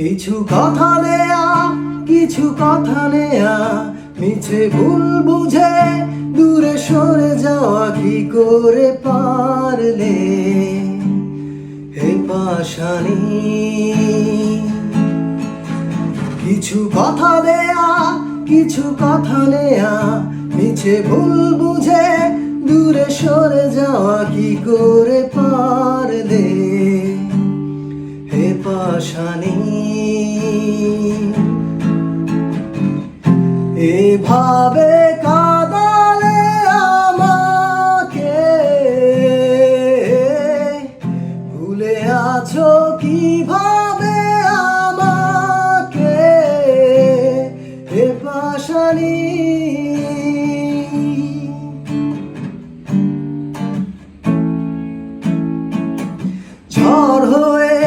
কিছু কথা নেয়া, কিছু কথা নেয়া, মিছে ভুল বুঝে দূরে সরে যাওয়া কি করে পারলে হে পাশানি। কিছু কথা দেয়া, কিছু কথা নেয়া, মিছে ভুল বুঝে দূরে সরে যাওয়া কি করে পারলে হে পাশানি। এভাবে কাঁদালে আমাকে, ভুলে আছো কিভাবে আমাকে হে পাশানি। ঝড় হয়ে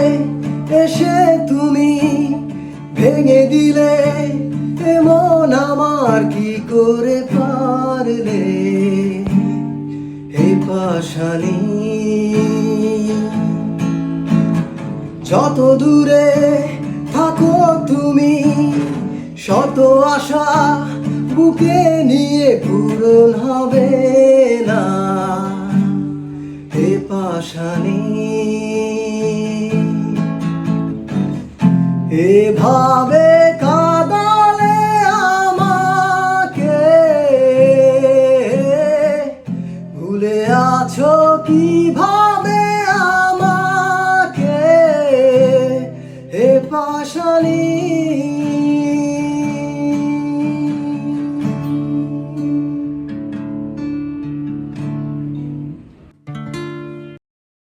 এসে তুমি ভেঙে দিলে এমন আমার কি করে পারলে হে পাশানি। যত দূরে থাকো তুমি, শত আশা বুকে নিয়ে পূরণ হবে না হে পাশানি। এভাবে কাঁদালে আমাকে, ভুলে আছো কিভাবে আমাকে হে পাশানি।